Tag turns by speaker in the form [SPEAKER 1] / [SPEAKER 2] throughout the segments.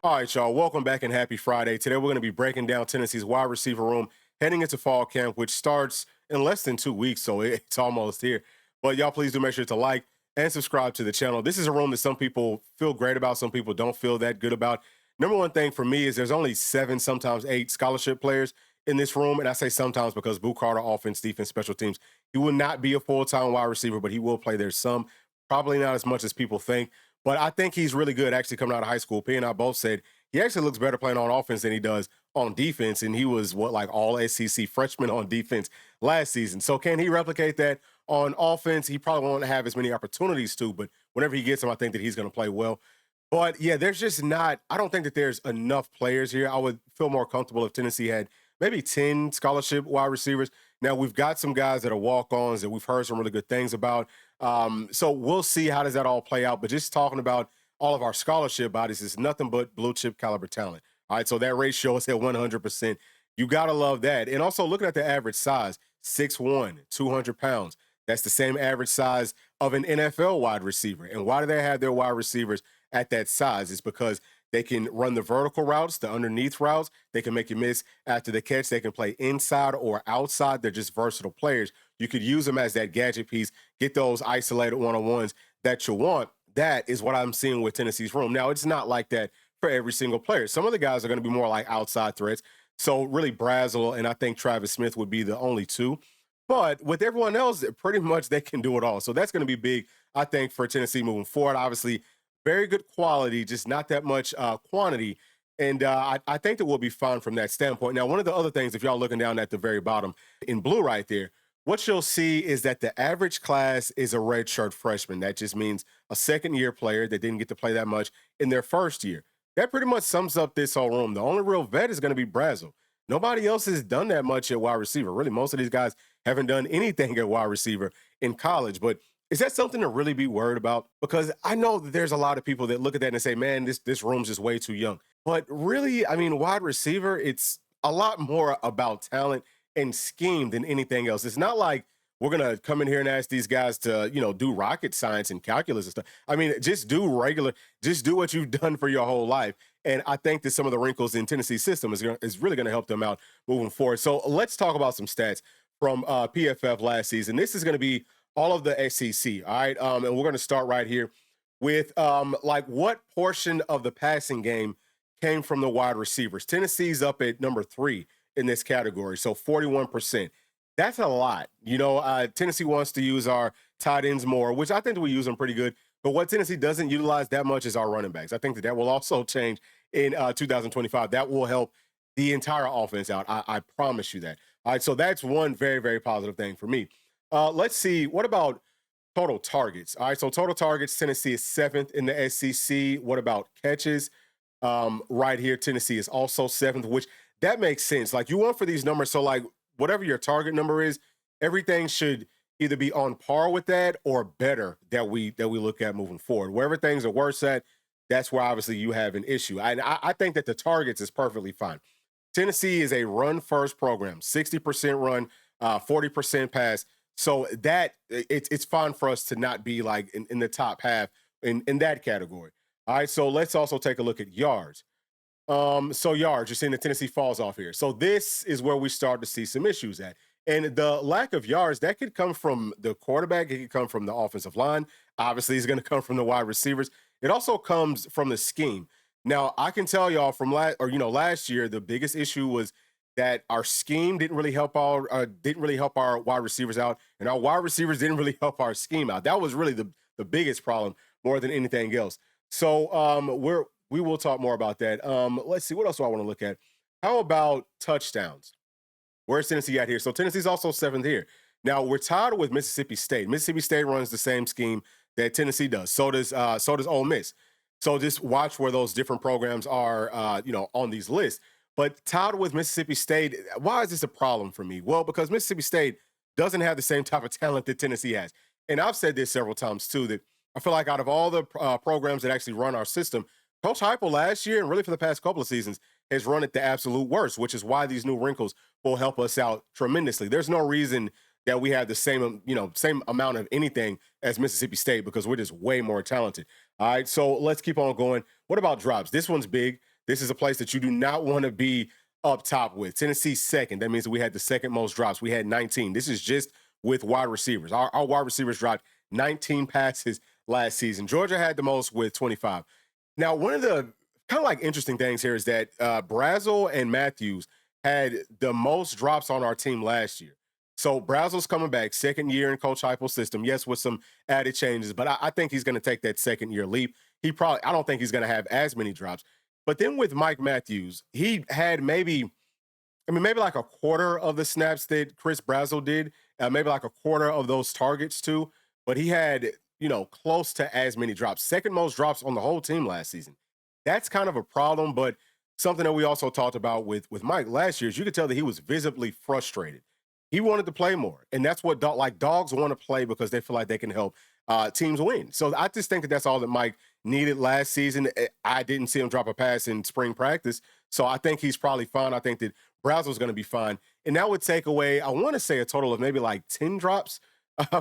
[SPEAKER 1] All right, y'all. Welcome back and happy Friday. Today we're going to be breaking down Tennessee's wide receiver room heading into fall camp, which starts in less than 2 weeks, so it's almost here. But y'all, please do make sure to like and subscribe to the channel. This is a room that some people feel great about, some people don't feel that good about. Number one thing for me is there's only 7, sometimes 8 scholarship players in this room, and I say sometimes because Boo Carter, offense, defense, special teams, he will not be a full-time wide receiver, but he will play there some. Probably not as much as people think. But I think he's really good actually coming out of high school. P and I both said he actually looks better playing on offense than he does on defense. And he was like all SEC freshman on defense last season. So can he replicate that on offense? He probably won't have as many opportunities to, but whenever he gets them, I think that he's going to play well. But yeah, there's just not, I don't think that there's enough players here. I would feel more comfortable if Tennessee had maybe 10 scholarship wide receivers. Now we've got some guys that are walk-ons that we've heard some really good things about. So we'll see how does that all play out. But just talking about all of our scholarship bodies is nothing but blue chip caliber talent. All right, so that ratio is at 100%. You got to love that. And also looking at the average size, 6'1", 200 pounds. That's the same average size of an NFL wide receiver. And why do they have their wide receivers at that size? It's because they can run the vertical routes, the underneath routes. They can make you miss after the catch. They can play inside or outside. They're just versatile players. You could use them as that gadget piece, get those isolated one-on-ones that you want. That is what I'm seeing with Tennessee's room. Now, it's not like that for every single player. Some of the guys are going to be more like outside threats. So really Brazel and I think Travis Smith would be the only two. But with everyone else, pretty much they can do it all. So that's going to be big, I think, for Tennessee moving forward. Obviously, very good quality, just not that much quantity. And I think that we'll be fine from that standpoint. Now, one of the other things, if y'all looking down at the very bottom in blue right there, what you'll see is that the average class is a redshirt freshman. That just means a second-year player that didn't get to play that much in their first year. That pretty much sums up this whole room. The only real vet is going to be Brazel. Nobody else has done that much at wide receiver. Really, most of these guys haven't done anything at wide receiver in college. But is that something to really be worried about? Because I know that there's a lot of people that look at that and say, man, this room's just way too young. But really, I mean, wide receiver, it's a lot more about talent and scheme than anything else. It's not like we're going to come in here and ask these guys to, do rocket science and calculus and stuff. I mean, just do what you've done for your whole life. And I think that some of the wrinkles in Tennessee's system is really going to help them out moving forward. So let's talk about some stats from PFF last season. This is going to be all of the SEC, all right? And we're going to start right here with like what portion of the passing game came from the wide receivers. Tennessee's up at number 3 in this category, so 41%. That's a lot. Tennessee wants to use our tight ends more, which I think we use them pretty good. But what Tennessee doesn't utilize that much is our running backs. I think that will also change in 2025. That will help the entire offense out. I promise you that. All right, so that's one very, very positive thing for me. Let's see. What about total targets? All right, so total targets, Tennessee is 7th in the SEC. What about catches? Right here, Tennessee is also 7th, which that makes sense. Like you want for these numbers, so like whatever your target number is, everything should either be on par with that or better that we look at moving forward. Wherever things are worse at, that's where obviously you have an issue. And I think that the targets is perfectly fine. Tennessee is a run-first program, 60% run, 40% pass. So that it's fine for us to not be like in the top half in that category. All right, so let's also take a look at yards. So yards, you're seeing that Tennessee falls off here. So this is where we start to see some issues at. And the lack of yards, that could come from the quarterback. It could come from the offensive line. Obviously, it's going to come from the wide receivers. It also comes from the scheme. Now, I can tell y'all from last year, the biggest issue was that our scheme didn't really help our wide receivers out, and our wide receivers didn't really help our scheme out. That was really the biggest problem more than anything else. So we will talk more about that. Let's see, what else do I want to look at? How about touchdowns? Where's Tennessee at here? So Tennessee's also 7th here. Now we're tied with Mississippi State. Mississippi State runs the same scheme that Tennessee does. So does Ole Miss. So just watch where those different programs are, on these lists. But tied with Mississippi State, why is this a problem for me? Well, because Mississippi State doesn't have the same type of talent that Tennessee has. And I've said this several times too, that I feel like out of all the programs that actually run our system, Coach Heupel last year and really for the past couple of seasons has run it the absolute worst, which is why these new wrinkles will help us out tremendously. There's no reason that we have the same amount of anything as Mississippi State because we're just way more talented. All right, so let's keep on going. What about drops? This one's big. This is a place that you do not want to be up top with. Tennessee second. That means that we had the second most drops. We had 19. This is just with wide receivers. Our wide receivers dropped 19 passes last season. Georgia had the most with 25. Now, one of the kind of like interesting things here is that Brazel and Matthews had the most drops on our team last year. So Brazel's coming back, second year in Coach Heupel's system. Yes, with some added changes, but I think he's going to take that second year leap. I don't think he's going to have as many drops. But then with Mike Matthews, he had maybe like a quarter of the snaps that Chris Brazel did, maybe like a quarter of those targets too. But he had, close to as many drops, second most drops on the whole team last season. That's kind of a problem, but something that we also talked about with Mike last year is you could tell that he was visibly frustrated. He wanted to play more, and that's what dogs want to play because they feel like they can help teams win. So I just think that that's all that Mike needed last season. I didn't see him drop a pass in spring practice, so I think he's probably fine. I think that Brazel's going to be fine, and that would take away, I want to say, a total of maybe like 10 drops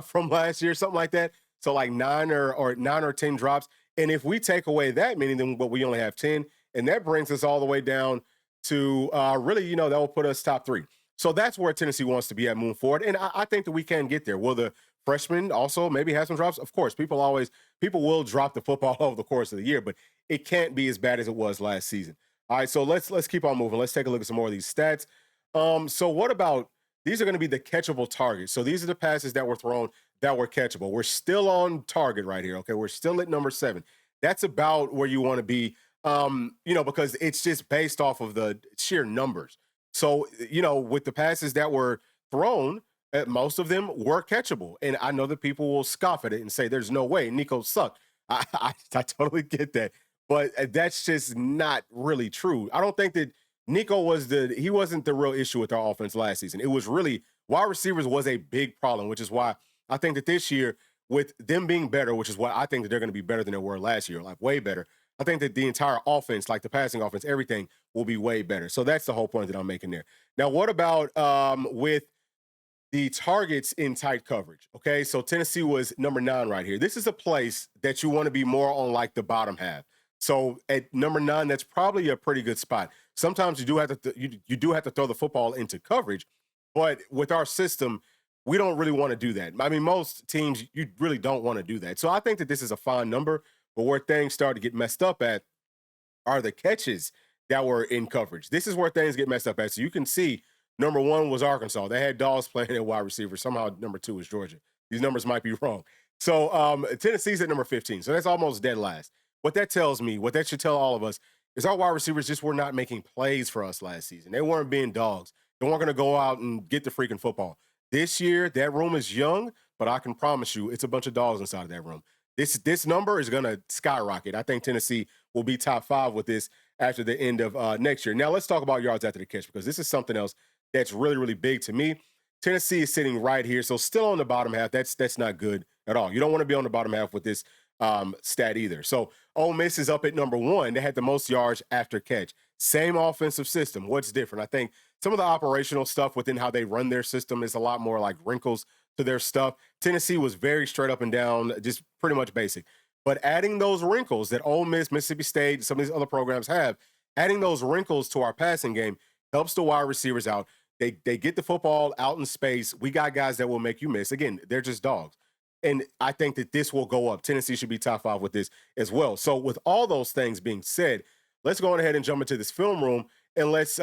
[SPEAKER 1] from last year, something like that. So like 9 or 10 drops. And if we take away that, meaning then we only have 10, and that brings us all the way down to really, that will put us top 3. So that's where Tennessee wants to be at moving forward. And I think that we can get there. Will the freshmen also maybe have some drops? Of course, people will drop the football over the course of the year, but it can't be as bad as it was last season. All right, so let's keep on moving. Let's take a look at some more of these stats. So what about, these are going to be the catchable targets. So these are the passes that were thrown that were catchable. We're still on target right here. Okay, we're still at number 7. That's about where you want to be, because it's just based off of the sheer numbers. So, with the passes that were thrown, most of them were catchable. And I know that people will scoff at it and say, there's no way, Nico sucked. I totally get that. But that's just not really true. I don't think that Nico wasn't the real issue with our offense last season. It was really, wide receivers was a big problem, which is why I think that this year, with them being better, which is why I think that they're going to be better than they were last year, like way better, I think that the entire offense, like the passing offense, everything will be way better. So that's the whole point that I'm making there. Now, what about with the targets in tight coverage? Okay, so Tennessee was number 9 right here. This is a place that you want to be more on like the bottom half. So at number 9, that's probably a pretty good spot. Sometimes you do have to you do have to throw the football into coverage, but with our system, we don't really want to do that. I mean, most teams, you really don't want to do that. So I think that this is a fine number. But where things start to get messed up at are the catches that were in coverage. This is where things get messed up at. So you can see number 1 was Arkansas. They had dogs playing at wide receiver. Somehow number 2 is Georgia. These numbers might be wrong. So Tennessee's at number 15. So that's almost dead last. What that tells me, what that should tell all of us, is our wide receivers just were not making plays for us last season. They weren't being dogs. They weren't going to go out and get the freaking football. This year, that room is young, but I can promise you it's a bunch of dogs inside of that room. This number is going to skyrocket. I think Tennessee will be top 5 with this after the end of next year. Now, let's talk about yards after the catch, because this is something else that's really, really big to me. Tennessee is sitting right here, so still on the bottom half. That's not good at all. You don't want to be on the bottom half with this stat either. So Ole Miss is up at number 1. They had the most yards after catch. Same offensive system. What's different? I think some of the operational stuff within how they run their system is a lot more like wrinkles to their stuff. Tennessee was very straight up and down, just pretty much basic. But adding those wrinkles that Ole Miss, Mississippi State, some of these other programs have, adding those wrinkles to our passing game helps the wide receivers out. They get the football out in space. We got guys that will make you miss. Again, they're just dogs. And I think that this will go up. Tennessee should be top 5 with this as well. So with all those things being said, let's go on ahead and jump into this film room, and let's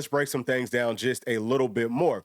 [SPEAKER 1] break some things down just a little bit more.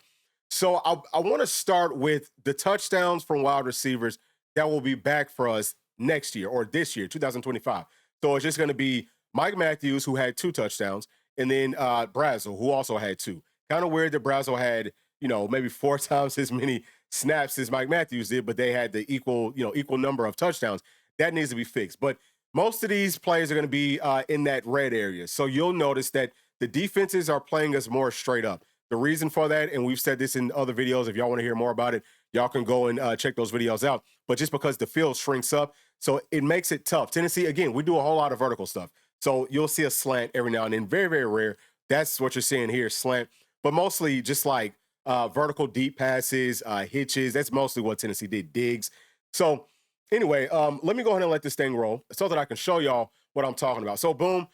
[SPEAKER 1] So I want to start with the touchdowns from wide receivers that will be back for us next year, or this year, 2025. So it's just going to be Mike Matthews, who had 2 touchdowns, and then Brazel, who also had 2. Kind of weird that Brazel had, maybe 4 times as many snaps as Mike Matthews did, but they had the equal number of touchdowns. That needs to be fixed. But most of these players are going to be in that red area. So you'll notice that the defenses are playing us more straight up. The reason for that, and we've said this in other videos, if y'all want to hear more about it, y'all can go and check those videos out. But just because the field shrinks up, so it makes it tough. Tennessee, again, we do a whole lot of vertical stuff. So you'll see a slant every now and then. Very, very rare. That's what you're seeing here, slant. But mostly just like vertical deep passes, hitches. That's mostly what Tennessee did, digs. So anyway, let me go ahead and let this thing roll so that I can show y'all what I'm talking about. So boom.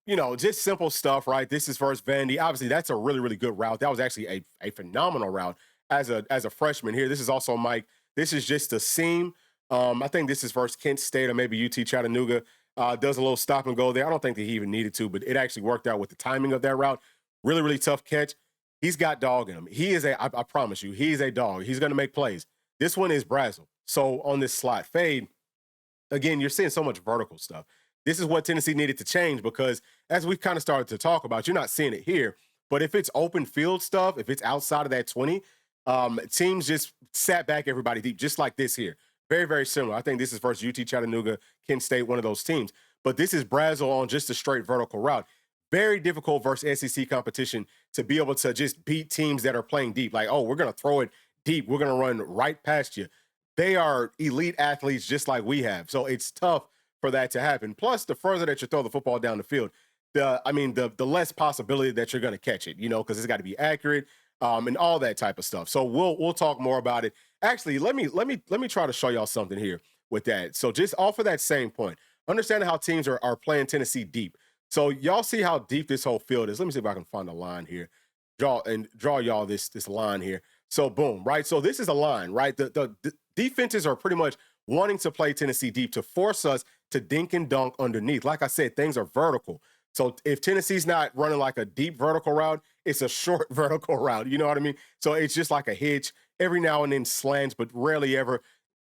[SPEAKER 1] just simple stuff, right? This is versus Vandy. Obviously, that's a really, really good route. That was actually a phenomenal route as a freshman here. This is also Mike. This is just a seam. I think this is versus Kent State or maybe UT Chattanooga. Does a little stop and go there. I don't think that he even needed to, but it actually worked out with the timing of that route. Really, really tough catch. He's got dog in him. I promise you, he's a dog. He's going to make plays. This one is Brazel. So on this slot fade, again, you're seeing so much vertical stuff. This is what Tennessee needed to change because as we've kind of started to talk about, you're not seeing it here. But if it's open field stuff, if it's outside of that 20, teams just sat back everybody deep, just like this here. Very, very similar. I think this is versus UT Chattanooga, Kent State, one of those teams. But this is Brazel on just a straight vertical route. Very difficult versus SEC competition to be able to just beat teams that are playing deep. Like, oh, we're going to throw it deep. We're going to run right past you. They are elite athletes just like we have. So it's tough for that to happen. Plus, the further that you throw the football down the field, the less possibility that you're going to catch it, because it's got to be accurate and all that type of stuff. So we'll talk more about it. Actually, let me try to show y'all something here with that. So just off of that same point, understanding how teams are playing Tennessee deep. So y'all see how deep this whole field is. Let me see if I can find a line here. Draw y'all this line here. So boom, right? So this is a line, right? The defenses are pretty much wanting to play Tennessee deep to force us to dink and dunk underneath. Like I said, things are vertical. So if Tennessee's not running like a deep vertical route, it's a short vertical route. You know what I mean? So it's just like a hitch. Every now and then slants, but rarely ever.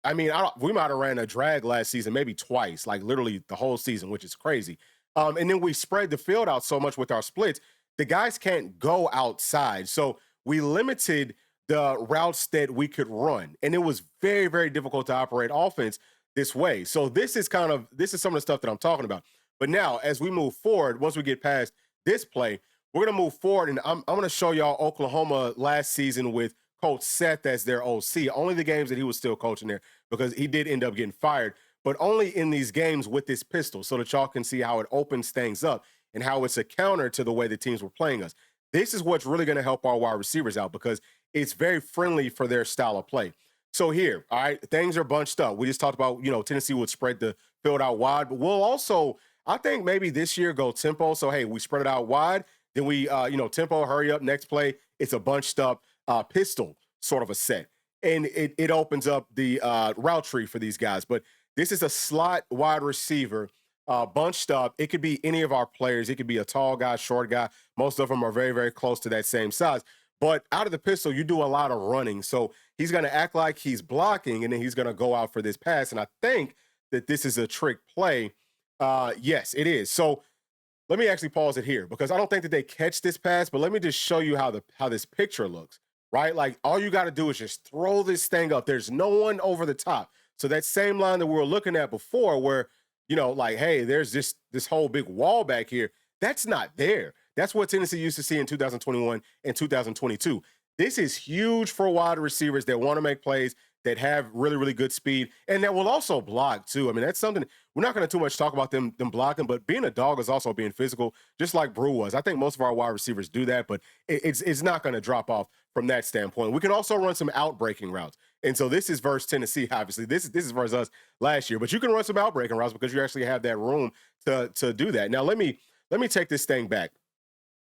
[SPEAKER 1] We might have ran a drag last season, maybe twice, like literally the whole season, which is crazy. And then we spread the field out so much with our splits, the guys can't go outside. So we limited the routes that we could run. And it was very, very difficult to operate offense this way. So this is some of the stuff that I'm talking about. But now, as we move forward, once we get past this play, we're going to move forward. And I'm going to show y'all Oklahoma last season with Coach Seth as their OC. Only the games that he was still coaching there because he did end up getting fired. But only in these games with this pistol so that y'all can see how it opens things up and how it's a counter to the way the teams were playing us. This is what's really going to help our wide receivers out because it's very friendly for their style of play. So here, all right, things are bunched up. We just talked about, Tennessee would spread the field out wide, but we'll also, I think maybe this year go tempo. So, hey, we spread it out wide. Then we, tempo, hurry up, next play. It's a bunched up pistol sort of a set. And it opens up the route tree for these guys. But this is a slot wide receiver bunched up. It could be any of our players. It could be a tall guy, short guy. Most of them are very, very close to that same size. But out of the pistol, you do a lot of running. So he's going to act like he's blocking, and then he's going to go out for this pass. And I think that this is a trick play. Yes, it is. So let me actually pause it here because I don't think that they catch this pass, but let me just show you how this picture looks, right? Like all you got to do is just throw this thing up. There's no one over the top. So that same line that we were looking at before where, hey, there's this whole big wall back here. That's not there. That's what Tennessee used to see in 2021 and 2022. This is huge for wide receivers that want to make plays, that have really, really good speed, and that will also block too. I mean, that's something we're not going to too much talk about them blocking, but being a dog is also being physical, just like Brew was. I think most of our wide receivers do that, but it's not going to drop off from that standpoint. We can also run some out-breaking routes. And so this is versus Tennessee, obviously. This is versus us last year, but you can run some out-breaking routes because you actually have that room to do that. Now, let me take this thing back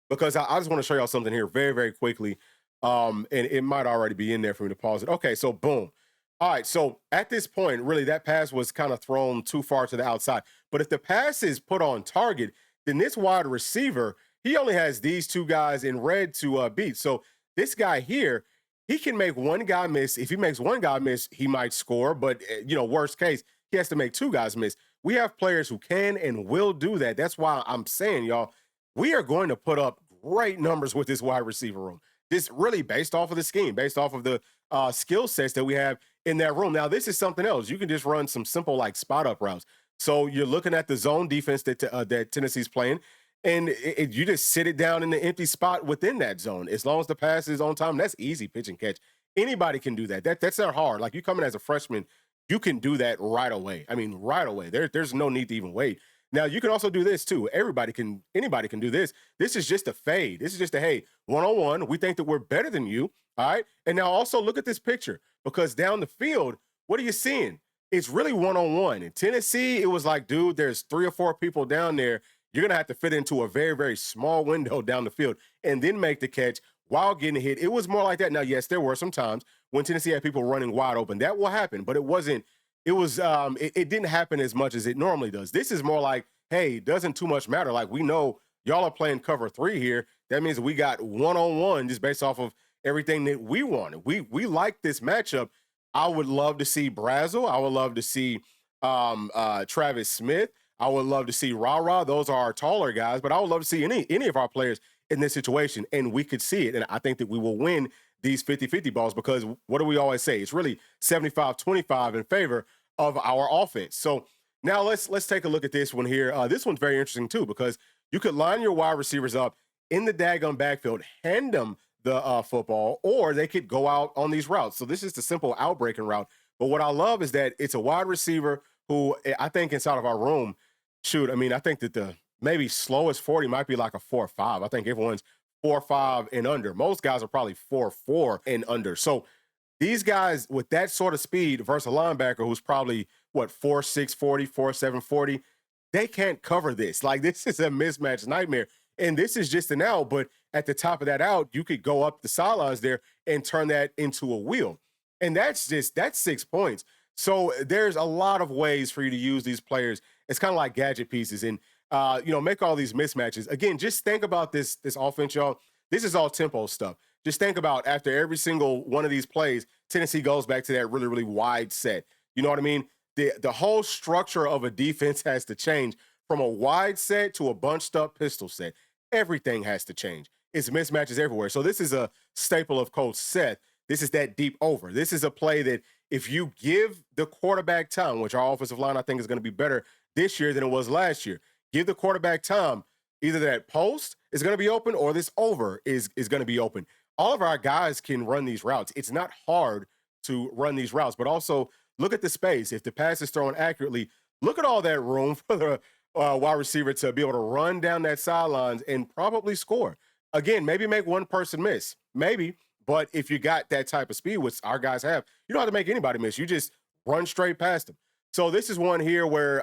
[SPEAKER 1] because I just want to show y'all something here very, very quickly. And it might already be in there for me to pause it. Okay, so boom. All right, so at this point, really, that pass was kind of thrown too far to the outside. But if the pass is put on target, then this wide receiver, he only has these two guys in red to beat. So this guy here, he can make one guy miss. If he makes one guy miss, he might score. But, worst case, he has to make two guys miss. We have players who can and will do that. That's why I'm saying, y'all, we are going to put up great numbers with this wide receiver room. This really based off of the scheme, based off of the skill sets that we have in that room. Now, this is something else. You can just run some simple like spot up routes. So you're looking at the zone defense that Tennessee's playing, and you just sit it down in the empty spot within that zone. As long as the pass is on time, that's easy pitch and catch. Anybody can do that. That's not hard. Like you come in as a freshman, you can do that right away. I mean, right away. There's no need to even wait. Now, you can also do this too. Anybody can do this. This is just a fade. This is just a, hey, one-on-one. We think that we're better than you, all right? And now also look at this picture because down the field, what are you seeing? It's really one-on-one. In Tennessee, it was like, dude, there's 3 or 4 people down there. you're going to have to fit into a very, very small window down the field and then make the catch while getting hit. It was more like that. Now, yes, there were some times when Tennessee had people running wide open. That will happen, but it wasn't. It didn't happen as much as it normally does. This is more like, hey, doesn't too much matter. Like, we know y'all are playing cover 3 here. That means we got one-on-one just based off of everything that we wanted. We like this matchup. I would love to see Brazel. I would love to see Travis Smith. I would love to see Ra. Those are our taller guys, but I would love to see any of our players in this situation, and we could see it. And I think that we will win these 50-50 balls because what do we always say? It's really 75-25 in favor of our offense. So now let's take a look at this one here. This one's very interesting too because you could line your wide receivers up in the daggone backfield, hand them the football, or they could go out on these routes. So this is the simple out-breaking route. But what I love is that it's a wide receiver who I think inside of our room, I think that the maybe slowest 40 might be like a 4.5. I think everyone's 4.5 and under. Most guys are probably 4.4 and under. So these guys with that sort of speed versus a linebacker who's probably, 4.6 40, 4.7 40, they can't cover this. Like, this is a mismatch nightmare. And this is just an out, but at the top of that out, you could go up the sidelines there and turn that into a wheel. And that's 6 points. So there's a lot of ways for you to use these players. It's kind of like gadget pieces and, make all these mismatches. Again, just think about this offense, y'all. This is all tempo stuff. Just think about after every single one of these plays, Tennessee goes back to that really, really wide set. You know what I mean? The whole structure of a defense has to change from a wide set to a bunched up pistol set. Everything has to change. It's mismatches everywhere. So this is a staple of Coach Seth. This is that deep over. This is a play that if you give the quarterback time, which our offensive line I think is going to be better this year than it was last year, give the quarterback time, either that post is going to be open or this over is going to be open. All of our guys can run these routes. It's not hard to run these routes, but also look at the space. If the pass is thrown accurately, look at all that room for the wide receiver to be able to run down that sidelines and probably score. Again, maybe make one person miss, maybe, but if you got that type of speed, which our guys have, you don't have to make anybody miss. You just run straight past them. So this is one here where,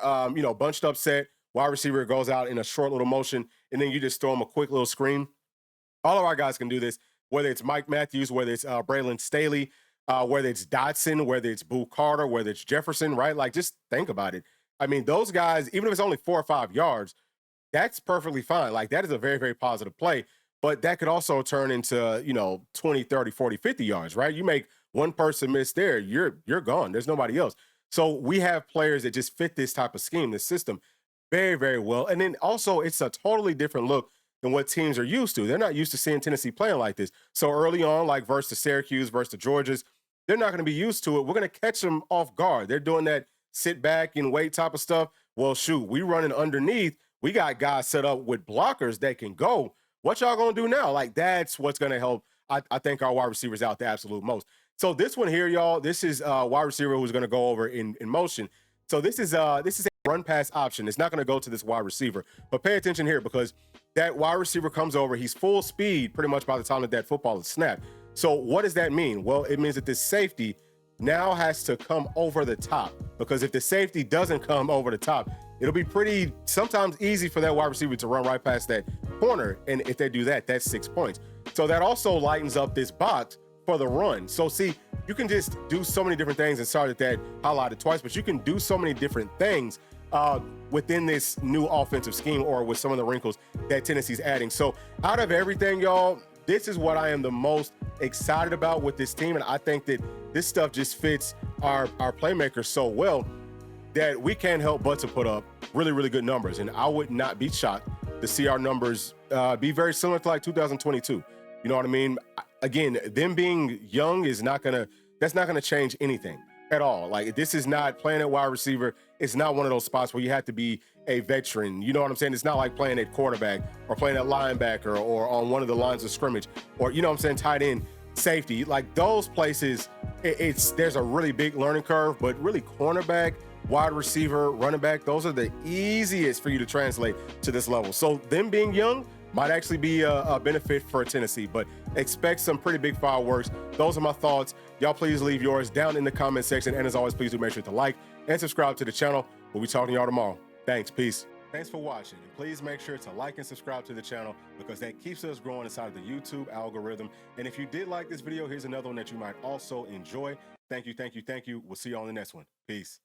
[SPEAKER 1] bunched up set, wide receiver goes out in a short little motion, and then you just throw him a quick little screen. All of our guys can do this, whether it's Mike Matthews, whether it's Braylon Staley, whether it's Dotson, whether it's Boo Carter, whether it's Jefferson, right? Like, just think about it. I mean, those guys, even if it's only 4 or 5 yards, that's perfectly fine. Like, that is a very, very positive play. But that could also turn into, 20, 30, 40, 50 yards, right? You make one person miss there, you're gone. There's nobody else. So we have players that just fit this type of scheme, this system, very, very well. And then also it's a totally different look than what teams are used to. They're not used to seeing Tennessee playing like this. So early on, like versus the Syracuse, versus the Georgias, they're not going to be used to it. We're going to catch them off guard. They're doing that sit back and wait type of stuff. Well, shoot, we running underneath. We got guys set up with blockers that can go. What y'all going to do now? Like, that's what's going to help, I think, our wide receivers out the absolute most. So this one here, y'all, this is a wide receiver who's going to go over in motion. So this is a run pass option. It's not going to go to this wide receiver, but pay attention here because that wide receiver comes over. He's full speed pretty much by the time that football is snapped. So what does that mean? Well, it means that this safety now has to come over the top, because if the safety doesn't come over the top, it'll be pretty sometimes easy for that wide receiver to run right past that corner. And if they do that, that's 6 points. So that also lightens up this box for the run. So see, you can just do so many different things, and sorry that highlighted twice, but you can do so many different things within this new offensive scheme, or with some of the wrinkles that Tennessee's adding. So out of everything, y'all, this is what I am the most excited about with this team. And I think that this stuff just fits our playmakers so well that we can't help but to put up really, really good numbers. And I would not be shocked to see our numbers be very similar to like 2022. You know what I mean? Again, them being young that's not gonna change anything at all. Like, this is not playing at wide receiver. It's not one of those spots where you have to be a veteran. You know what I'm saying? It's not like playing at quarterback or playing at linebacker or on one of the lines of scrimmage, or, you know what I'm saying, tight end, safety. Like, those places, there's a really big learning curve, but really cornerback, wide receiver, running back, those are the easiest for you to translate to this level. So them being young might actually be a benefit for Tennessee, but expect some pretty big fireworks. Those are my thoughts. Y'all please leave yours down in the comment section. And as always, please do make sure to like and subscribe to the channel. We'll be talking to y'all tomorrow. Thanks. Peace. Thanks for watching, and please make sure to like and subscribe to the channel because that keeps us growing inside the YouTube algorithm. And if you did like this video, here's another one that you might also enjoy. Thank you, thank you, thank you. We'll see you on the next one. Peace.